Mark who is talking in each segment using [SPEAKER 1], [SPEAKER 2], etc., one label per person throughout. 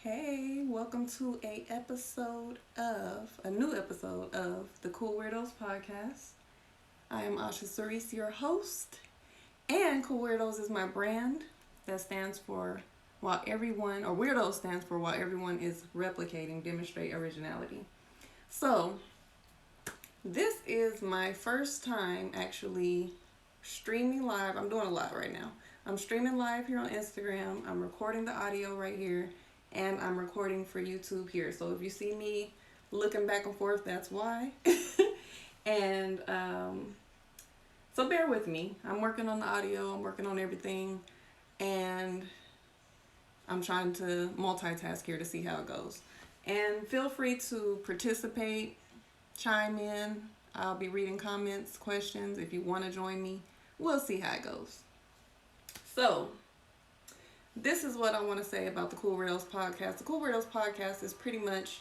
[SPEAKER 1] Hey, welcome to a new episode of the Cool Weirdos podcast. I am Asha Cerise, your host, and Cool Weirdos is my brand that stands for Weirdos stands for while everyone is replicating, demonstrate originality. So, this is my first time actually streaming live. I'm doing a lot right now. I'm streaming live here on Instagram. I'm recording the audio right here. And I'm recording for YouTube here. So if you see me looking back and forth, that's why. and so bear with me. I'm working on the audio. I'm working on everything. And I'm trying to multitask here to see how it goes. And feel free to participate, chime in. I'll be reading comments, questions. If you want to join me, we'll see how it goes. So, this is what I want to say about the Cool Weirdos podcast. The Cool Weirdos podcast is pretty much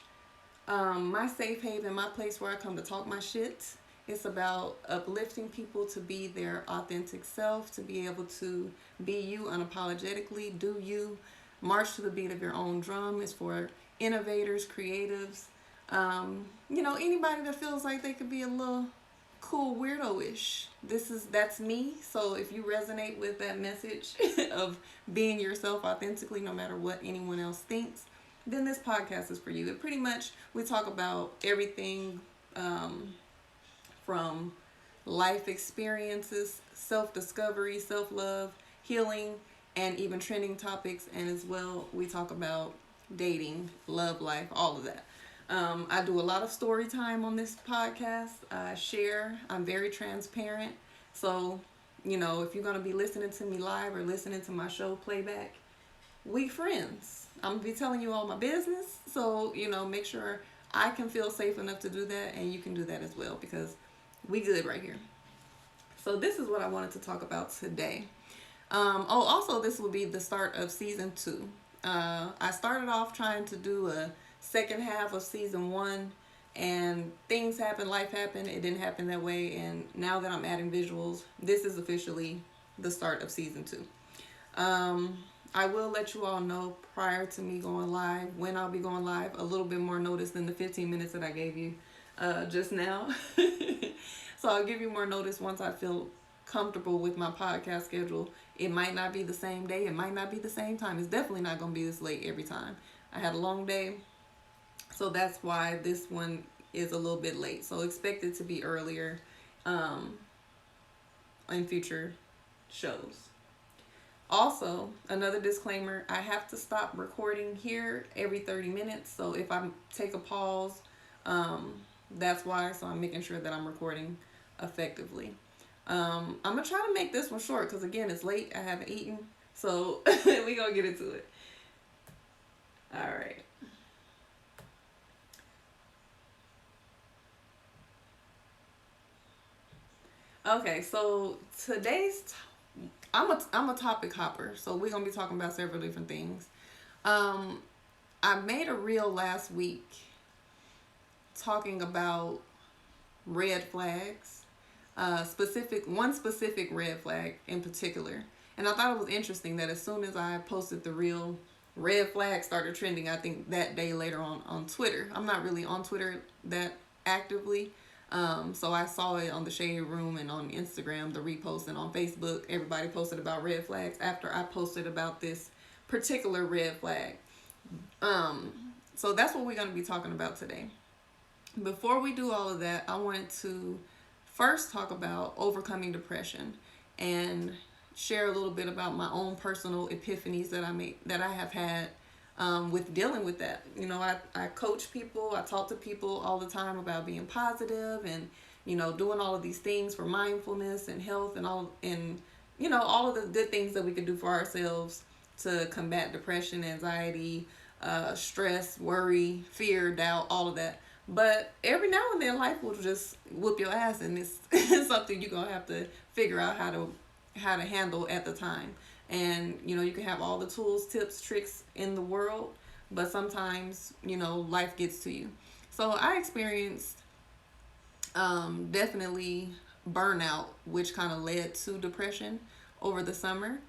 [SPEAKER 1] my safe haven, my place where I come to talk my shit. It's about uplifting people to be their authentic self, to be able to be you unapologetically, do you, march to the beat of your own drum. It's for innovators, creatives, anybody that feels like they could be a little cool weirdo-ish. That's me. So if you resonate with that message of being yourself authentically no matter what anyone else thinks, then this podcast is for you. It pretty much, we talk about everything from life experiences, self-discovery, self-love, healing, and even trending topics. And as well, we talk about dating, love life, all of that. I do a lot of story time on this podcast. I share. I'm very transparent. So, if you're going to be listening to me live or listening to my show playback, we friends. I'm going to be telling you all my business. So, make sure I can feel safe enough to do that and you can do that as well because we good right here. So this is what I wanted to talk about today. Also, this will be the start of season 2. I started off trying to do a second half of season 1 and things happened, life happened, it didn't happen that way, and now that I'm adding visuals, this is officially the start of season 2. I will let you all know prior to me going live when I'll be going live, a little bit more notice than the 15 minutes that I gave you just now. So I'll give you more notice once I feel comfortable with my podcast schedule. It might not be the same day, it might not be the same time. It's definitely not going to be this late every time. I had a long day. So that's why this one is a little bit late. So expect it to be earlier in future shows. Also, another disclaimer, I have to stop recording here every 30 minutes. So if I take a pause, that's why. So I'm making sure that I'm recording effectively. I'm going to try to make this one short because, again, it's late. I haven't eaten. So we're going to get into it. All right. Okay, so I'm a topic hopper, so we're gonna be talking about several different things. I made a reel last week talking about red flags, one specific red flag in particular, and I thought it was interesting that as soon as I posted the reel, red flag started trending. I think that day later on Twitter. I'm not really on Twitter that actively. So I saw it on the Shade Room and on Instagram, the repost, and on Facebook, everybody posted about red flags after I posted about this particular red flag. So that's what we're going to be talking about today. Before we do all of that, I wanted to first talk about overcoming depression and share a little bit about my own personal epiphanies that I have had with dealing with that. I coach people, I talk to people all the time about being positive and, doing all of these things for mindfulness and health and all of the good things that we can do for ourselves to combat depression, anxiety, stress, worry, fear, doubt, all of that. But every now and then life will just whoop your ass, and it's something you're going to have to figure out how to handle at the time. And, you can have all the tools, tips, tricks in the world, but sometimes, life gets to you. So I experienced definitely burnout, which kind of led to depression over the summer.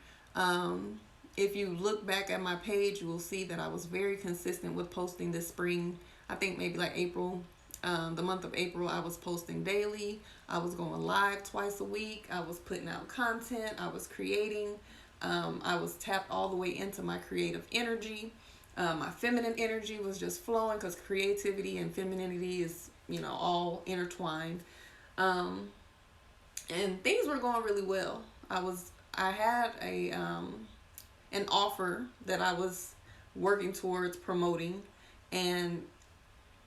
[SPEAKER 1] if you look back at my page, you will see that I was very consistent with posting this spring. I think maybe like April, the month of April, I was posting daily. I was going live twice a week. I was putting out content. I was creating. I was tapped all the way into my creative energy. My feminine energy was just flowing because creativity and femininity is, all intertwined. And things were going really well. I had an offer that I was working towards promoting, and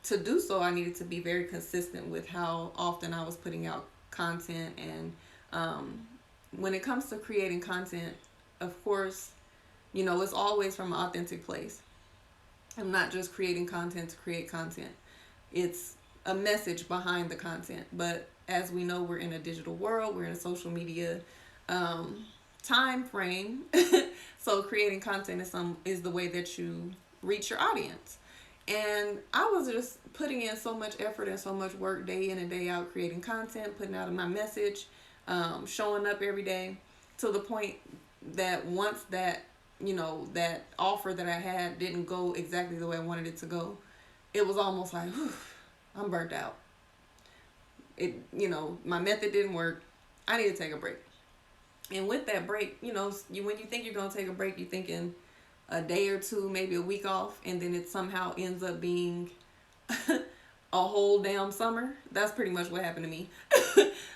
[SPEAKER 1] to do so I needed to be very consistent with how often I was putting out content. And when it comes to creating content, of course, it's always from an authentic place. I'm not just creating content to create content. It's a message behind the content. But as we know, we're in a digital world, we're in a social media time frame. So creating content is the way that you reach your audience. And I was just putting in so much effort and so much work day in and day out, creating content, putting out my message, showing up every day, to the point that once that that offer that I had didn't go exactly the way I wanted it to go, it was almost like, whew, I'm burnt out. My method didn't work. I need to take a break. And with that break, when you think you're going to take a break, you're thinking a day or two, maybe a week off, and then it somehow ends up being a whole damn summer. That's pretty much what happened to me.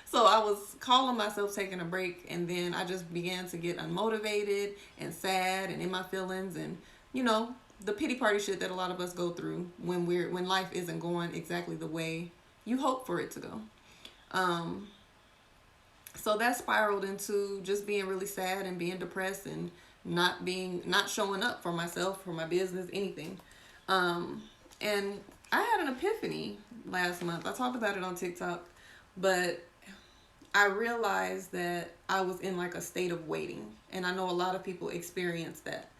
[SPEAKER 1] So I was calling myself taking a break, and then I just began to get unmotivated and sad and in my feelings, and the pity party shit that a lot of us go through when life isn't going exactly the way you hope for it to go. So that spiraled into just being really sad and being depressed and not showing up for myself, for my business, anything. And I had an epiphany last month. I talked about it on TikTok, but I realized that I was in like a state of waiting. And I know a lot of people experience that,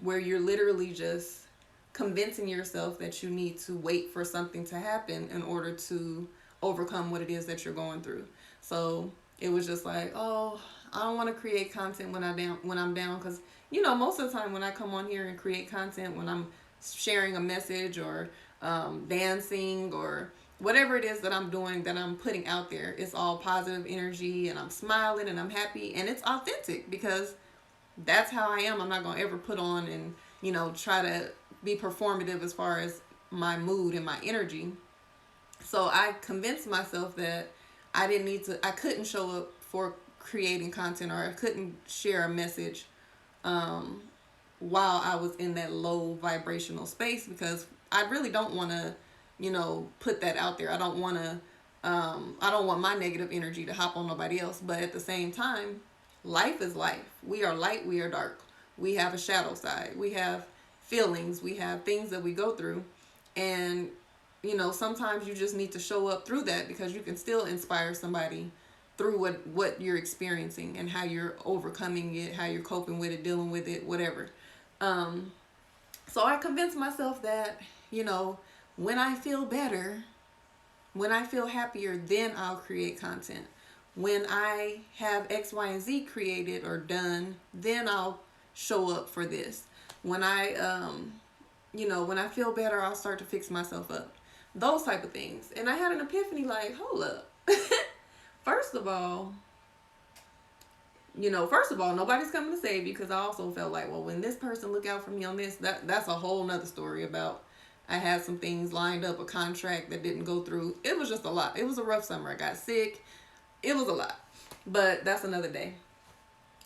[SPEAKER 1] where you're literally just convincing yourself that you need to wait for something to happen in order to overcome what it is that you're going through. So it was just like, oh, I don't want to create content when I'm down, because most of the time when I come on here and create content, when I'm sharing a message or dancing or whatever it is that I'm doing, that I'm putting out there, it's all positive energy, and I'm smiling and I'm happy, and it's authentic because that's how I am. I'm not gonna ever put on and try to be performative as far as my mood and my energy. So I convinced myself that I couldn't show up for creating content, or I couldn't share a message while I was in that low vibrational space, because I really don't want to, put that out there. I don't want my negative energy to hop on nobody else. But at the same time, life is life. We are light, we are dark. We have a shadow side. We have feelings. We have things that we go through. And sometimes you just need to show up through that, because you can still inspire somebody through what you're experiencing and how you're overcoming it, how you're coping with it, dealing with it, whatever. So I convinced myself that, when I feel better, when I feel happier, then I'll create content. When I have X, Y, and Z created or done, then I'll show up for this. When I feel better, I'll start to fix myself up. Those type of things. And I had an epiphany like, hold up. First of all, nobody's coming to save you, because I also felt like, well, when this person look out for me on this, that's a whole nother story about, I had some things lined up, a contract that didn't go through. It was just a lot. It was a rough summer. I got sick. It was a lot. But that's another day.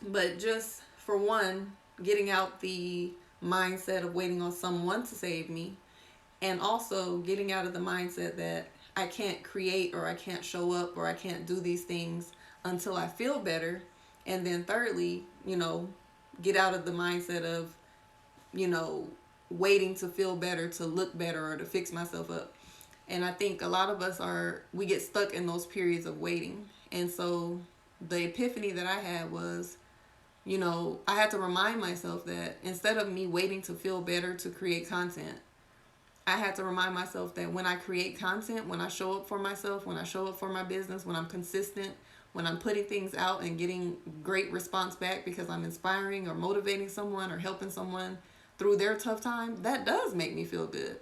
[SPEAKER 1] But just for one, getting out the mindset of waiting on someone to save me, and also getting out of the mindset that I can't create, or I can't show up, or I can't do these things until I feel better. And then thirdly, get out of the mindset of, waiting to feel better, to look better, or to fix myself up. And I think a lot of us we get stuck in those periods of waiting. And so the epiphany that I had was, I had to remind myself that instead of me waiting to feel better to create content, I had to remind myself that when I create content, when I show up for myself, when I show up for my business, when I'm consistent when I'm putting things out and getting great response back because I'm inspiring or motivating someone or helping someone through their tough time, that does make me feel good.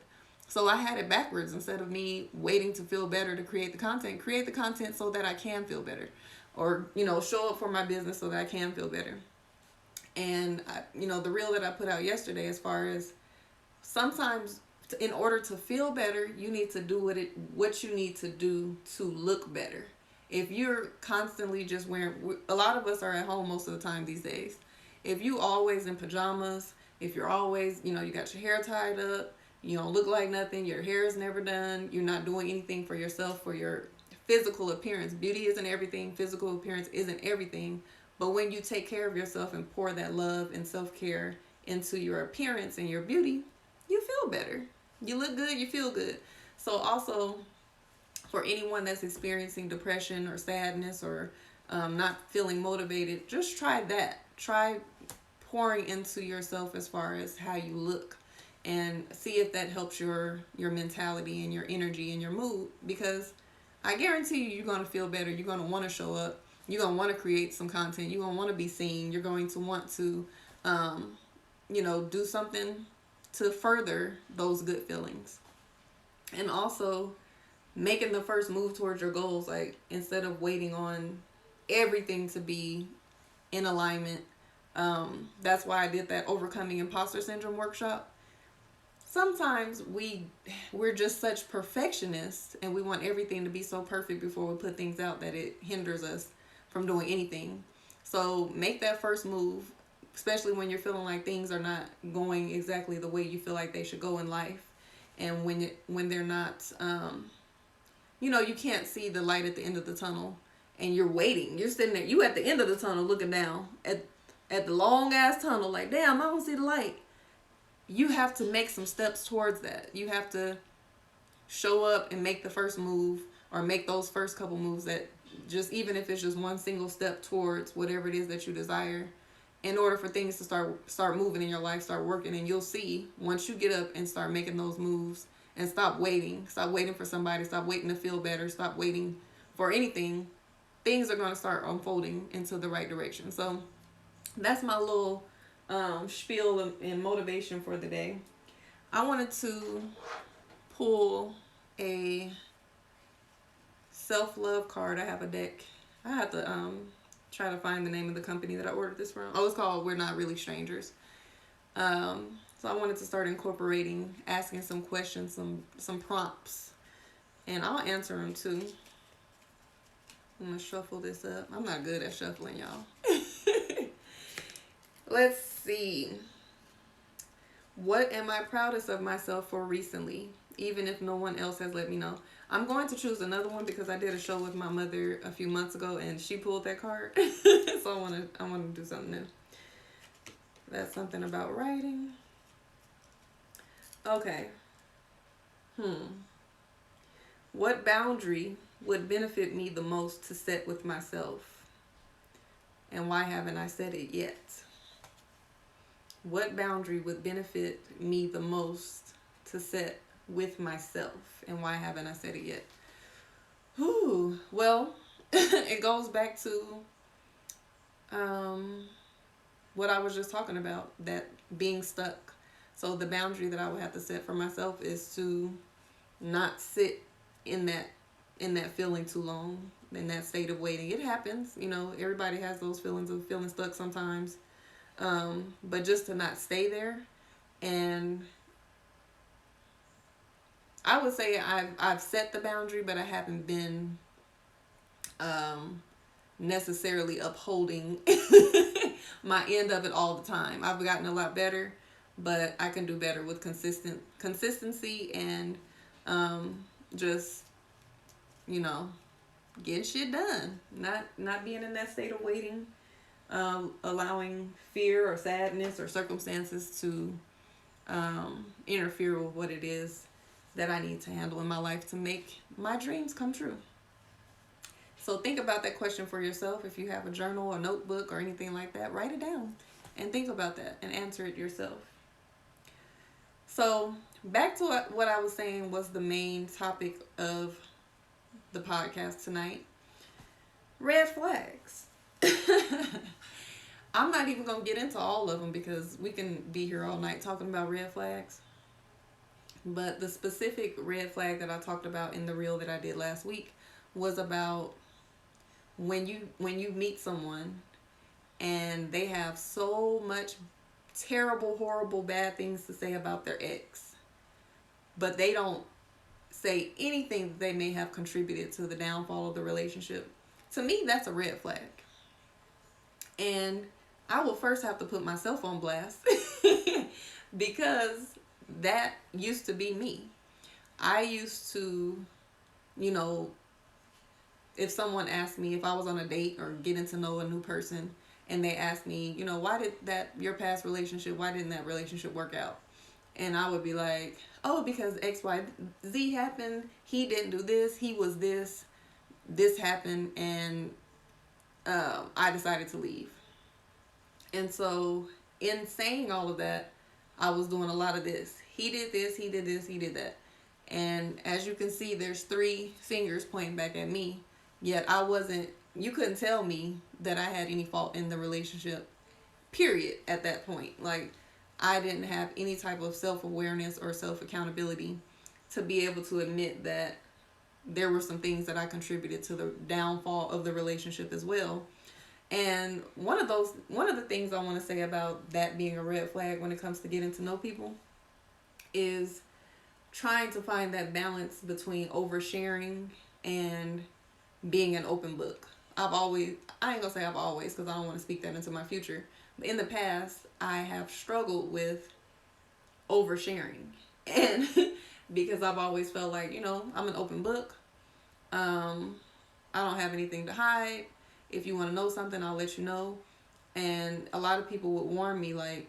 [SPEAKER 1] So I had it backwards. Instead of me waiting to feel better to create the content so that I can feel better, or, show up for my business so that I can feel better. And the reel that I put out yesterday, as far as sometimes in order to feel better, you need to do what you need to do to look better. If you're constantly just wearing, a lot of us are at home most of the time these days. If you always in pajamas, if you're always, you got your hair tied up, you don't look like nothing, your hair is never done, you're not doing anything for yourself, for your physical appearance. Beauty isn't everything, physical appearance isn't everything. But when you take care of yourself and pour that love and self-care into your appearance and your beauty, you feel better. You look good, you feel good. So also, for anyone that's experiencing depression or sadness or not feeling motivated, just try that. Try pouring into yourself as far as how you look, and see if that helps your mentality and your energy and your mood. Because I guarantee you're going to feel better. You're going to want to show up. You're going to want to create some content. You're going to want to be seen. You're going to want to, do something to further those good feelings. And also making the first move towards your goals, like instead of waiting on everything to be in alignment. That's why I did that overcoming imposter syndrome workshop. Sometimes we're just such perfectionists and we want everything to be so perfect before we put things out that it hinders us from doing anything. So make that first move, especially when you're feeling like things are not going exactly the way you feel like they should go in life. And when they're not, you can't see the light at the end of the tunnel, and you're waiting. You're sitting there, you at the end of the tunnel looking down at the long ass tunnel like, damn, I don't see the light. You have to make some steps towards that. You have to show up and make the first move, or make those first couple moves, that just, even if it's just one single step towards whatever it is that you desire, in order for things to start moving in your life, start working. And you'll see, once you get up and start making those moves and stop waiting for somebody, stop waiting to feel better, stop waiting for anything, things are going to start unfolding into the right direction. So that's my little spiel and motivation for the day. I wanted to pull a self-love card. I have a deck. I have to try to find the name of the company that I ordered this from. Oh, it's called We're Not Really Strangers. So I wanted to start incorporating, asking some questions, some prompts, and I'll answer them too. I'm gonna shuffle this up. I'm not good at shuffling, y'all. Let's see. What am I proudest of myself for recently, even if no one else has let me know? I'm going to choose another one because I did a show with my mother a few months ago and she pulled that card. So I want to do something new. That's something about writing. Okay. What boundary would benefit me the most to set with myself? And why haven't I set it yet? What boundary would benefit me the most to set with myself? And why haven't I set it yet? Well, it goes back to what I was just talking about, that being stuck. So the boundary that I would have to set for myself is to not sit in that feeling too long, in that state of waiting. It happens, everybody has those feelings of feeling stuck sometimes. But just to not stay there. And I would say I've set the boundary, but I haven't been necessarily upholding my end of it all the time. I've gotten a lot better, but I can do better with consistency and just getting shit done. Not being in that state of waiting. Allowing fear or sadness or circumstances to interfere with what it is that I need to handle in my life to make my dreams come true. So think about that question for yourself. If you have a journal or notebook or anything like that, write it down and think about that and answer it yourself. So back to what I was saying was the main topic of the podcast tonight. Red flags. I'm not even going to get into all of them because we can be here all night talking about red flags. But the specific red flag that I talked about in the reel that I did last week was about when you meet someone and they have so much terrible, horrible, bad things to say about their ex, but they don't say anything that they may have contributed to the downfall of the relationship. To me, that's a red flag. And I will first have to put myself on blast because that used to be me. I used to, if someone asked me if I was on a date or getting to know a new person and they asked me, why did your past relationship, why didn't that relationship work out? And I would be like, oh, because X, Y, Z happened. He didn't do this. He was this. This happened. And I decided to leave. And so in saying all of that, I was doing a lot of this. He did this. He did this. He did that. And as you can see, there's 3 fingers pointing back at me. Yet you couldn't tell me that I had any fault in the relationship, period, at that point. Like, I didn't have any type of self-awareness or self-accountability to be able to admit that there were some things that I contributed to the downfall of the relationship as well. And one of the things I want to say about that being a red flag when it comes to getting to know people is trying to find that balance between oversharing and being an open book. I ain't gonna say I've always, because I don't want to speak that into my future. But in the past, I have struggled with oversharing. And because I've always felt like, I'm an open book. I don't have anything to hide. If you want to know something, I'll let you know. And a lot of people would warn me, like,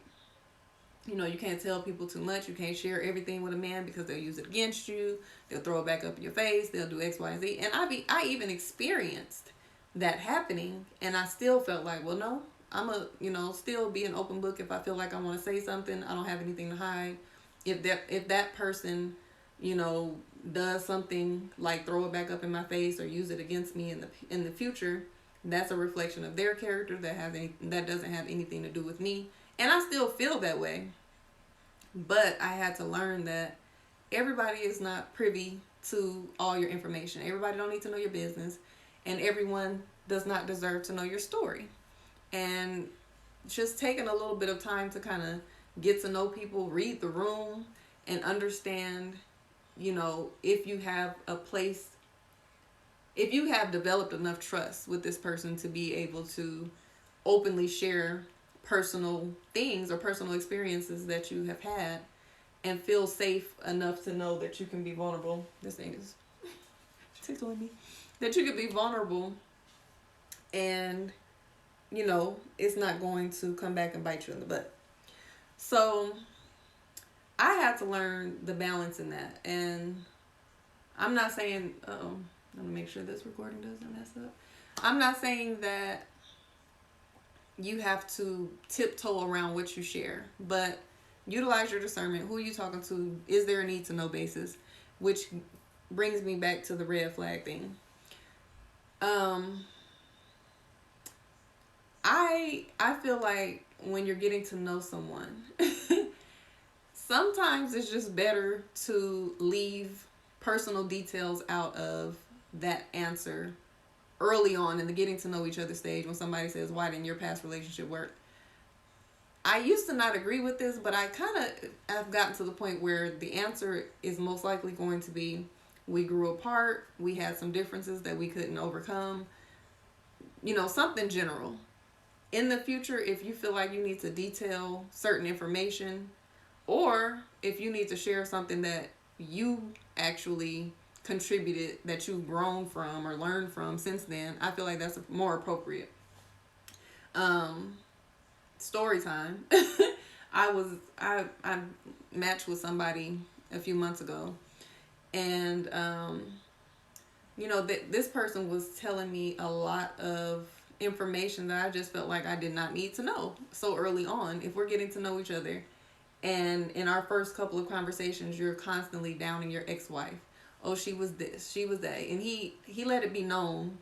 [SPEAKER 1] you can't tell people too much. You can't share everything with a man because they'll use it against you. They'll throw it back up in your face. They'll do X, Y, and Z. And I even experienced that happening. And I still felt like, well, no, I'm still be an open book if I feel like I want to say something. I don't have anything to hide. If that person, does something like throw it back up in my face or use it against me in the future, that's a reflection of their character that doesn't have anything to do with me. And I still feel that way. But I had to learn that everybody is not privy to all your information. Everybody don't need to know your business. And everyone does not deserve to know your story. And just taking a little bit of time to kind of get to know people, read the room, and understand, if you have developed enough trust with this person to be able to openly share personal things or personal experiences that you have had and feel safe enough to know that you can be vulnerable. This thing is tickling me. That you can be vulnerable and, it's not going to come back and bite you in the butt. So I had to learn the balance in that. And I'm not saying, I'm going to make sure this recording doesn't mess up. I'm not saying that you have to tiptoe around what you share, but utilize your discernment. Who are you talking to? Is there a need to know basis? Which brings me back to the red flag thing. I feel like when you're getting to know someone, sometimes it's just better to leave personal details out of that answer early on in the getting to know each other stage. When somebody says, why didn't your past relationship work? I used to not agree with this, but I kind of have gotten to the point where the answer is most likely going to be, we grew apart, we had some differences that we couldn't overcome, something general. In the future, if you feel like you need to detail certain information, or if you need to share something that you actually contributed, that you've grown from or learned from since then, I feel like that's more appropriate. Story time. I matched with somebody a few months ago, and this person was telling me a lot of information that I just felt like I did not need to know so early on. If we're getting to know each other, and in our first couple of conversations, you're constantly downing your ex-wife. Oh, she was this, she was that. And he let it be known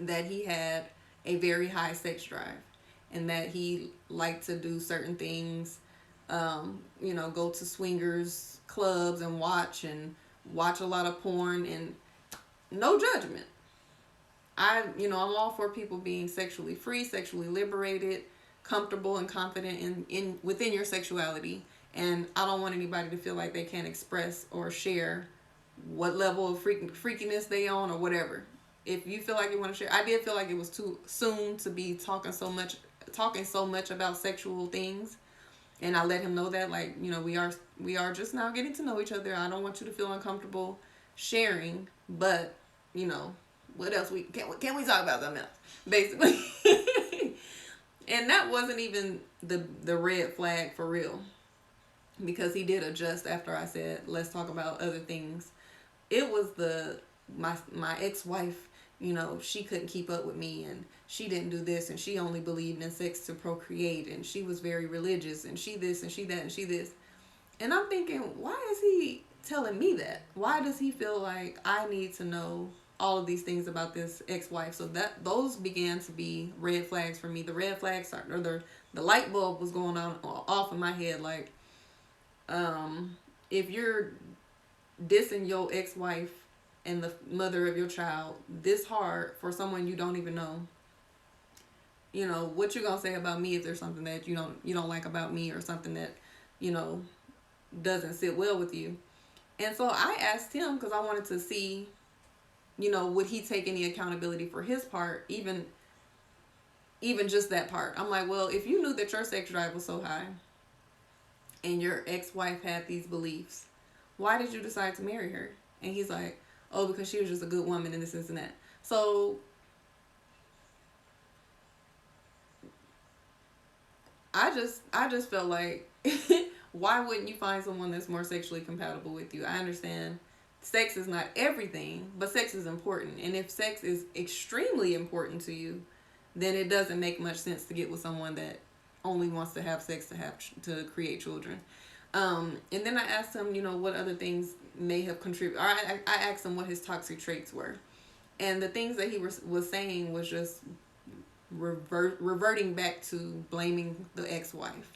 [SPEAKER 1] that he had a very high sex drive and that he liked to do certain things, go to swingers clubs and watch a lot of porn, and no judgment. I'm all for people being sexually free, sexually liberated, comfortable and confident in within your sexuality. And I don't want anybody to feel like they can't express or share what level of freakiness they on or whatever. If you feel like you want to share, I did feel like it was too soon to be talking so much about sexual things, and I let him know that, like, we are just now getting to know each other. I don't want you to feel uncomfortable sharing, but what else can we talk about something else, basically. And that wasn't even the red flag for real, because he did adjust after I said let's talk about other things. It was my ex-wife, she couldn't keep up with me, and she didn't do this, and she only believed in sex to procreate, and she was very religious, and she this and she that and she this. And I'm thinking, why is he telling me that? Why does he feel like I need to know all of these things about this ex-wife? So those began to be red flags for me. The red flags started, or the light bulb was going on off in my head, like, if you're dissing your ex-wife and the mother of your child this hard for someone you don't even know, what you gonna say about me if there's something that you don't like about me, or something that doesn't sit well with you? And so I asked him, because I wanted to see, would he take any accountability for his part, even just that part. I'm like, well, if you knew that your sex drive was so high and your ex-wife had these beliefs, why did you decide to marry her? And he's like, oh, because she was just a good woman and this and that. So I just felt like, why wouldn't you find someone that's more sexually compatible with you? I understand sex is not everything, but sex is important. And if sex is extremely important to you, then it doesn't make much sense to get with someone that only wants to have sex to create children. And then I asked him, what other things may have contributed. Or I asked him what his toxic traits were. And the things that he was saying was just reverting back to blaming the ex-wife.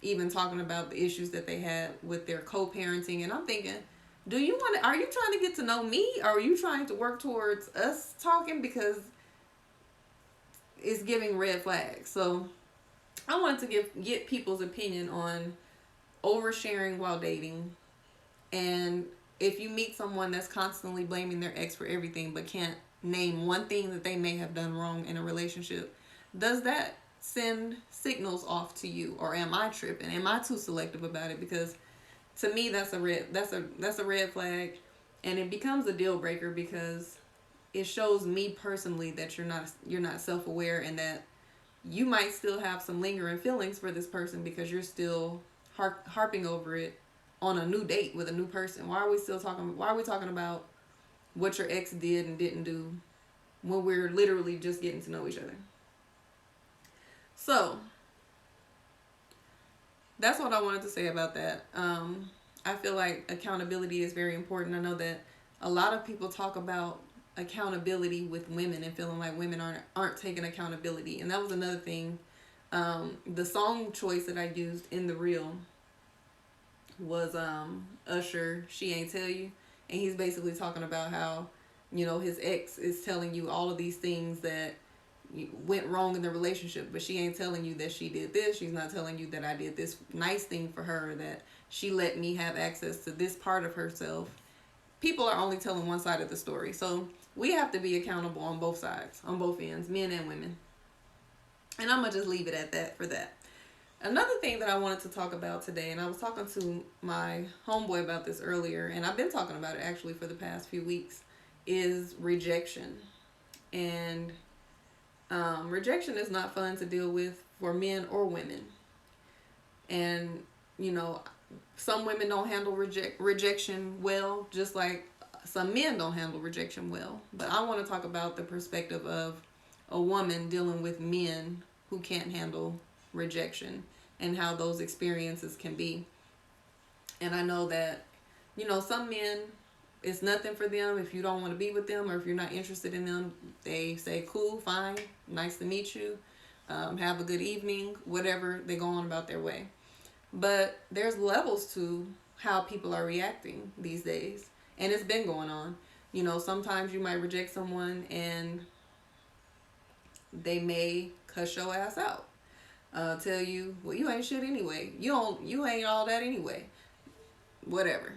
[SPEAKER 1] Even talking about the issues that they had with their co-parenting. And I'm thinking, are you trying to get to know me? Or are you trying to work towards us talking? Because it's giving red flags. So I wanted to get people's opinion on oversharing while dating. And if you meet someone that's constantly blaming their ex for everything but can't name one thing that they may have done wrong in a relationship, does that send signals off to you? Or am I tripping? Am I too selective about it? Because to me, that's a red flag, and it becomes a deal breaker, because it shows me personally that you're not self-aware, and that you might still have some lingering feelings for this person because you're still harping over it on a new date with a new person. Why are we talking about what your ex did and didn't do when we're literally just getting to know each other? So that's what I wanted to say about that. I feel like accountability is very important. I know that a lot of people talk about accountability with women and feeling like women aren't taking accountability. And that was another thing. The song choice that I used in the reel was Usher, She Ain't Tell You. And he's basically talking about how, his ex is telling you all of these things that went wrong in the relationship, but she ain't telling you that she did this. She's not telling you that I did this nice thing for her, that she let me have access to this part of herself. People are only telling one side of the story. So we have to be accountable on both sides, on both ends, men and women. And I'm going to just leave it at that for that. Another thing that I wanted to talk about today, and I was talking to my homeboy about this earlier, and I've been talking about it actually for the past few weeks, is rejection. And rejection is not fun to deal with for men or women. And, some women don't handle rejection well, just like some men don't handle rejection well. But I want to talk about the perspective of a woman dealing with men who can't handle rejection and how those experiences can be. And I know that, some men it's nothing for them, if you don't want to be with them or if you're not interested in them, they say, cool, fine, nice to meet you, have a good evening, whatever, they go on about their way. But there's levels to how people are reacting these days, and it's been going on. You know, sometimes you might reject someone and they may cuss your ass out, tell you, well, you ain't shit anyway, you ain't all that anyway, whatever.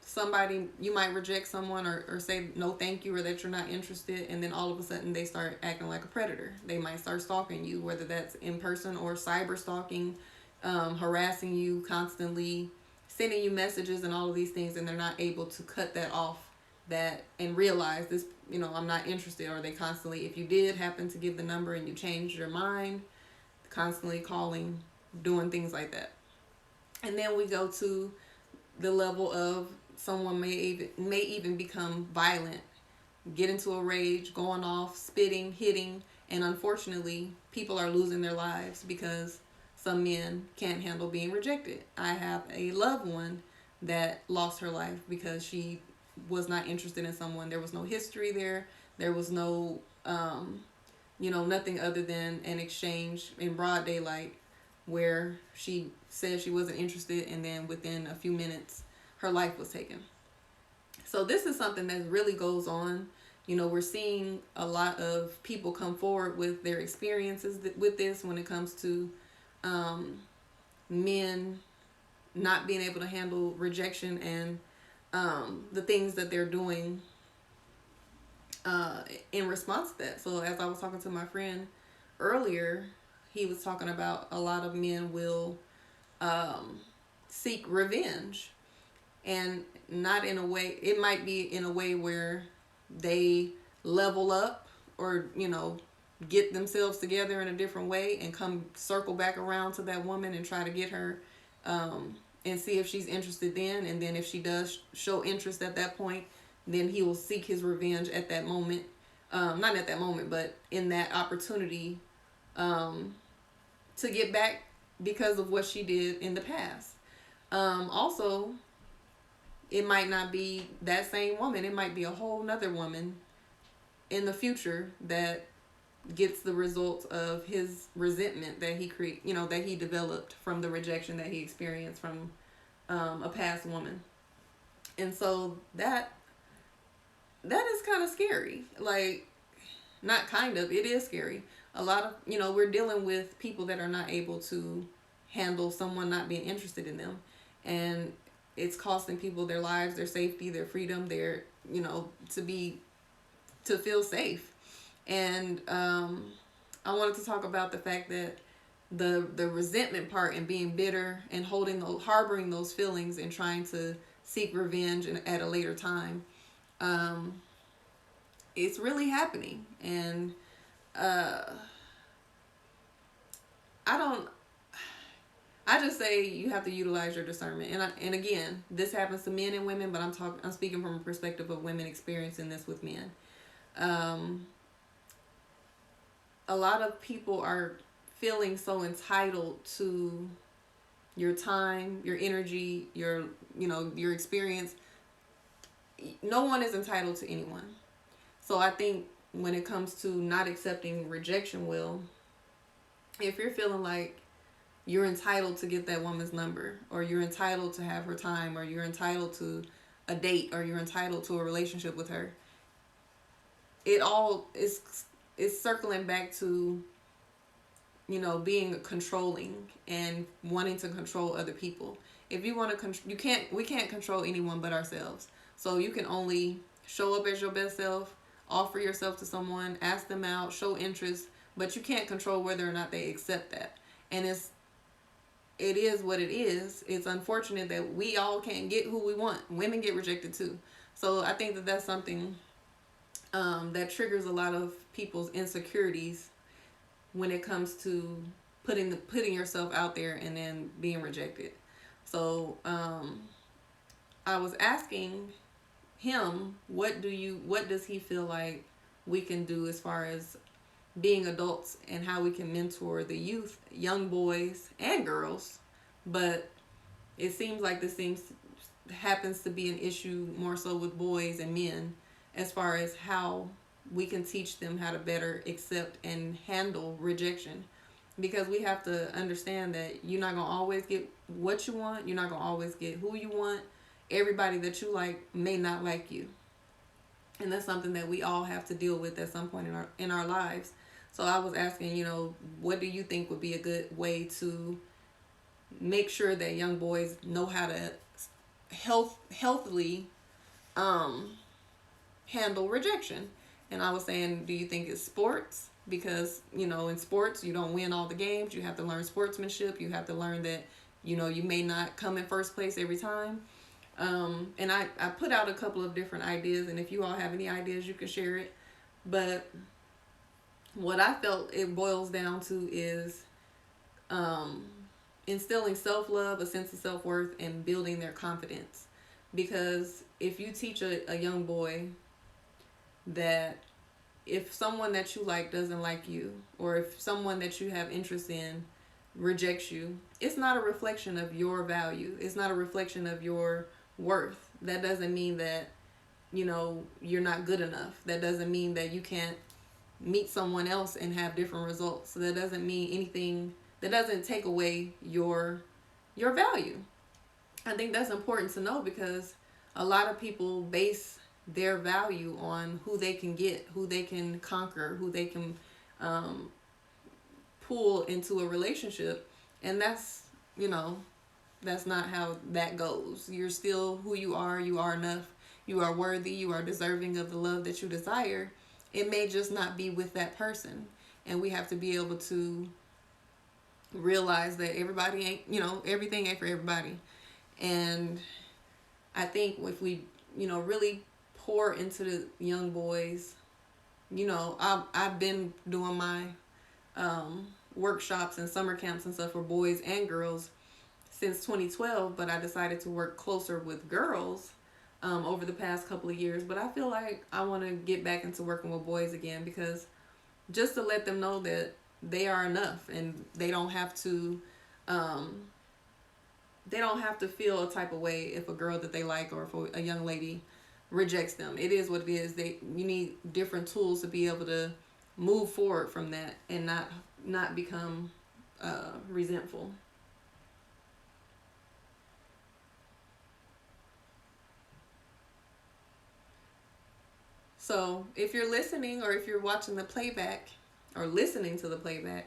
[SPEAKER 1] Somebody, you might reject someone or say no thank you, or that you're not interested, and then all of a sudden they start acting like a predator. They might start stalking you, whether that's in person or cyber stalking, harassing you constantly, sending you messages and all of these things, and they're not able to cut that off, that, and realize this, you know, I'm not interested. Or they constantly, if you did happen to give the number and you changed your mind, constantly calling, doing things like that. And then we go to the level of someone may even become violent, get into a rage, going off, spitting, hitting, and unfortunately, people are losing their lives because some men can't handle being rejected. I have a loved one that lost her life because she was not interested in someone. There was no history there. There was no, nothing other than an exchange in broad daylight where she said she wasn't interested, and then within a few minutes, her life was taken. So this is something that really goes on. You know, we're seeing a lot of people come forward with their experiences with this when it comes to men not being able to handle rejection and the things that they're doing in response to that. So as I was talking to my friend earlier, he was talking about a lot of men will seek revenge. And not in a way, it might be in a way where they level up or, get themselves together in a different way and come circle back around to that woman and try to get her and see if she's interested then. And then if she does show interest at that point, then he will seek his revenge at that moment. Not at that moment, but in that opportunity to get back because of what she did in the past. Also, it might not be that same woman. It might be a whole nother woman in the future that gets the results of his resentment that that he developed from the rejection that he experienced from a past woman. And so that is kind of scary. Like, not kind of, it is scary. A lot of, we're dealing with people that are not able to handle someone not being interested in them. And it's costing people their lives, their safety, their freedom, their, to feel safe. And I wanted to talk about the fact that the resentment part and being bitter and harboring those feelings and trying to seek revenge at a later time, it's really happening. And I just say you have to utilize your discernment. And again, this happens to men and women, but I'm speaking from a perspective of women experiencing this with men. A lot of people are feeling so entitled to your time, your energy, your experience. No one is entitled to anyone. So I think when it comes to not accepting rejection, if you're feeling like you're entitled to get that woman's number, or you're entitled to have her time, or you're entitled to a date, or you're entitled to a relationship with her, it all is circling back to, being controlling and wanting to control other people. If you want to, we can't control anyone but ourselves. So you can only show up as your best self, offer yourself to someone, ask them out, show interest, but you can't control whether or not they accept that. And it is what it is. It's unfortunate that we all can't get who we want. Women get rejected too. So I think that that's something that triggers a lot of people's insecurities when it comes to putting yourself out there and then being rejected. So I was asking him, what does he feel like we can do as far as being adults and how we can mentor the youth, young boys and girls. But it seems like this happens to be an issue more so with boys and men, as far as how we can teach them how to better accept and handle rejection. Because we have to understand that you're not going to always get what you want. You're not going to always get who you want. Everybody that you like may not like you. And that's something that we all have to deal with at some point in our lives. So I was asking, what do you think would be a good way to make sure that young boys know how to healthily handle rejection? And I was saying, do you think it's sports? Because, in sports, you don't win all the games. You have to learn sportsmanship. You have to learn that, you may not come in first place every time. And I put out a couple of different ideas. And if you all have any ideas, you can share it. But what I felt it boils down to is instilling self-love, a sense of self-worth, and building their confidence. Because if you teach a young boy that if someone that you like doesn't like you, or if someone that you have interest in rejects you, it's not a reflection of your value. It's not a reflection of your worth. That doesn't mean that, you're not good enough. That doesn't mean that you can't meet someone else and have different results. So that doesn't mean anything. That doesn't take away your value. I think that's important to know, because a lot of people base their value on who they can get, who they can conquer, who they can pull into a relationship. And that's not how that goes. You're still who you are. You are enough. You are worthy. You are deserving of the love that you desire. It may just not be with that person. And we have to be able to realize that everybody ain't, everything ain't for everybody. And I think if we, really pour into the young boys, I've been doing my workshops and summer camps and stuff for boys and girls since 2012, but I decided to work closer with girls over the past couple of years. But I feel like I want to get back into working with boys again, because just to let them know that they are enough, and they don't have to feel a type of way if a girl that they like, or if a young lady rejects them. It is what it is. You need different tools to be able to move forward from that and not become resentful. So if you're listening, or if you're watching the playback or listening to the playback,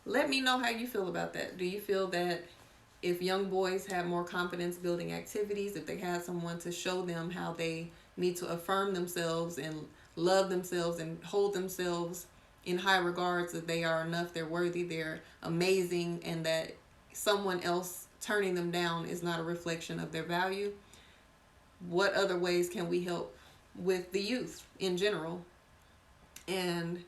[SPEAKER 1] let me know how you feel about that. Do you feel that if young boys have more confidence building activities, if they had someone to show them how they need to affirm themselves and love themselves and hold themselves in high regards, that they are enough, they're worthy, they're amazing, and that someone else turning them down is not a reflection of their value, what other ways can we help with the youth in general? And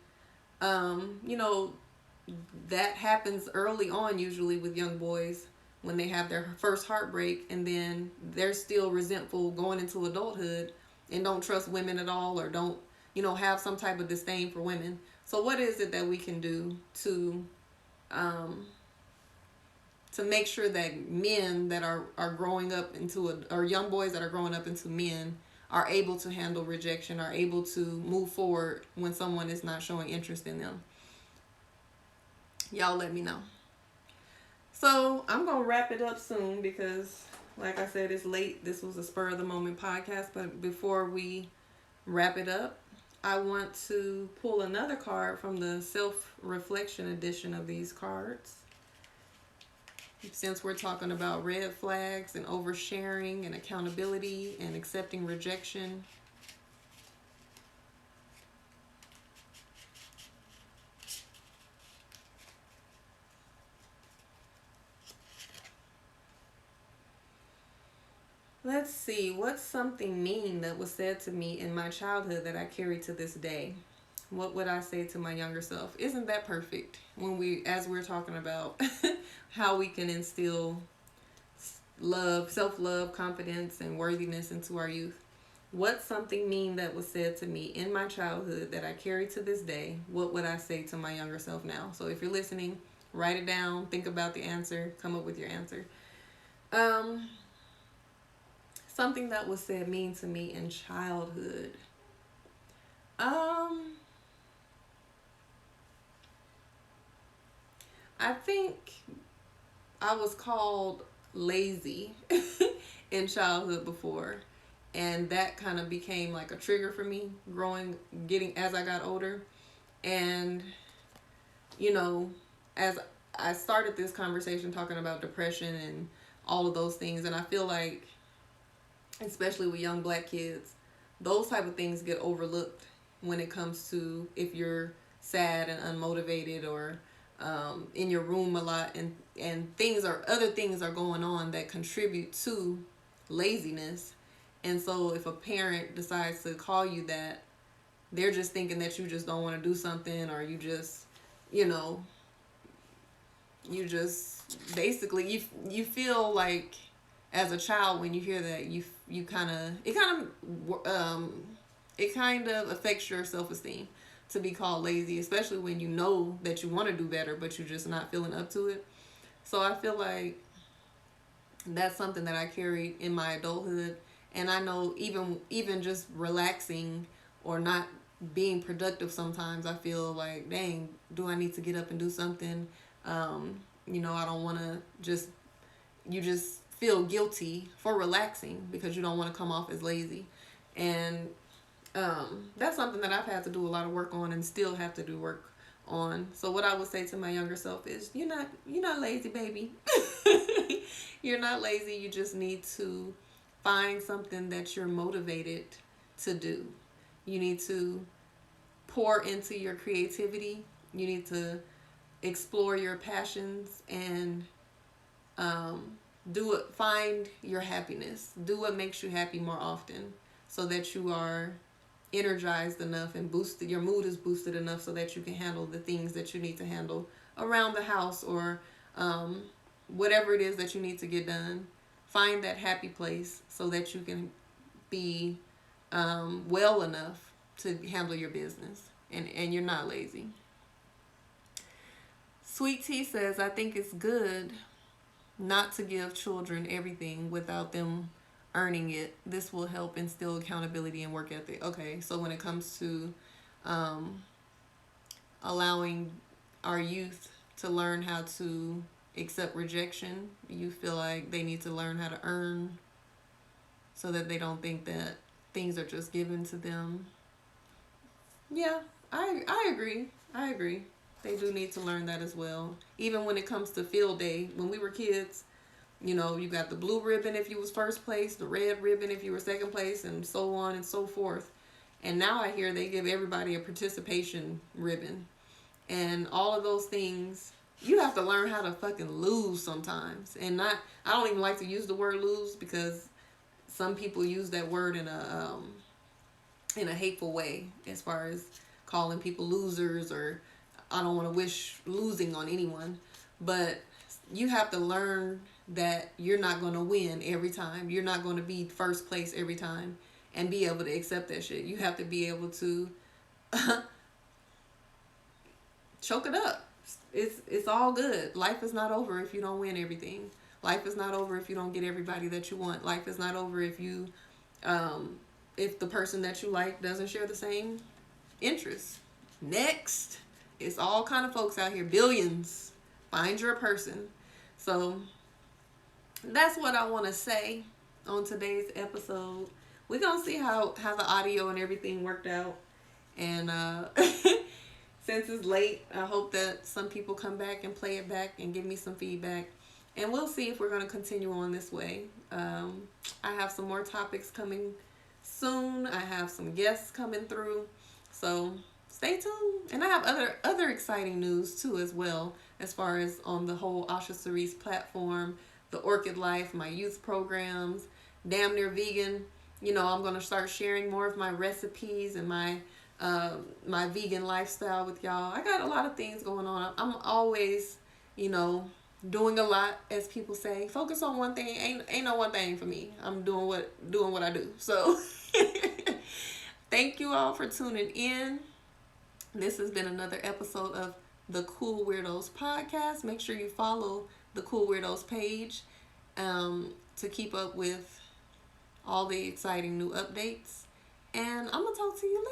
[SPEAKER 1] that happens early on, usually with young boys, when they have their first heartbreak, and then they're still resentful going into adulthood and don't trust women at all, or don't have some type of disdain for women. So what is it that we can do to make sure that men that are growing up into or young boys that are growing up into men are able to handle rejection, are able to move forward when someone is not showing interest in them? Y'all let me know. So I'm going to wrap it up soon, because like I said, it's late. This was a spur of the moment podcast. But before we wrap it up, I want to pull another card from the self-reflection edition of these cards. Since we're talking about red flags and oversharing and accountability and accepting rejection. Let's see, what's something mean that was said to me in my childhood that I carry to this day? What would I say to my younger self? Isn't that perfect? As we're talking about how we can instill love, self-love, confidence, and worthiness into our youth. What's something mean that was said to me in my childhood that I carry to this day? What would I say to my younger self now? So if you're listening, write it down, think about the answer, come up with your answer. Something that was said mean to me in childhood. I think I was called lazy in childhood before, and that kind of became like a trigger for me getting as I got older. And you know, as I started this conversation talking about depression and all of those things, and I feel like, especially with young black kids, those type of things get overlooked when it comes to if you're sad and unmotivated, or in your room a lot, and other things are going on that contribute to laziness. And so if a parent decides to call you that, they're just thinking that you just don't want to do something, or you just, you know, you just basically you feel like, as a child, when you hear that, it kind of affects your self-esteem to be called lazy, especially when you know that you want to do better but you're just not feeling up to it. So I feel like that's something that I carried in my adulthood. And I know even just relaxing or not being productive, sometimes I feel like, dang, do I need to get up and do something? I don't want to you just feel guilty for relaxing because you don't want to come off as lazy. And that's something that I've had to do a lot of work on and still have to do work on. So what I would say to my younger self is, you're not lazy, baby. You're not lazy. You just need to find something that you're motivated to do. You need to pour into your creativity. You need to explore your passions and find your happiness. Do what makes you happy more often, so that you are energized enough and boosted. Your mood is boosted enough so that you can handle the things that you need to handle around the house, or whatever it is that you need to get done. Find that happy place so that you can be well enough to handle your business, and you're not lazy. Sweet Tea says, I think it's good not to give children everything without them earning it. This will help instill accountability and work ethic. Okay, so when it comes to allowing our youth to learn how to accept rejection, you feel like they need to learn how to earn, so that they don't think that things are just given to them. Yeah, I agree. I agree. They do need to learn that as well. Even when it comes to field day, when we were kids, you got the blue ribbon if you was first place, the red ribbon if you were second place, and so on and so forth. And now I hear they give everybody a participation ribbon. And all of those things, you have to learn how to fucking lose sometimes. And I don't even like to use the word lose, because some people use that word in a hateful way, as far as calling people losers, or I don't want to wish losing on anyone. But you have to learn that you're not going to win every time. You're not going to be first place every time, and be able to accept that shit. You have to be able to choke it up. It's all good. Life is not over if you don't win everything. Life is not over if you don't get everybody that you want. Life is not over if if the person that you like doesn't share the same interests. Next. It's all kind of folks out here. Billions. Find your person. So that's what I want to say on today's episode. We're going to see how the audio and everything worked out. And since it's late, I hope that some people come back and play it back and give me some feedback. And we'll see if we're going to continue on this way. I have some more topics coming soon. I have some guests coming through. So stay tuned. And I have other exciting news too as well, as far as on the whole Asha Cerise platform, the Orchid Life, my youth programs, Damn Near Vegan. I'm going to start sharing more of my recipes and my vegan lifestyle with y'all. I got a lot of things going on. I'm always, doing a lot, as people say. Focus on one thing. Ain't no one thing for me. I'm doing what I do. So thank you all for tuning in. This has been another episode of the Cool Weirdos podcast. Make sure you follow the Cool Weirdos page to keep up with all the exciting new updates. And I'm going to talk to you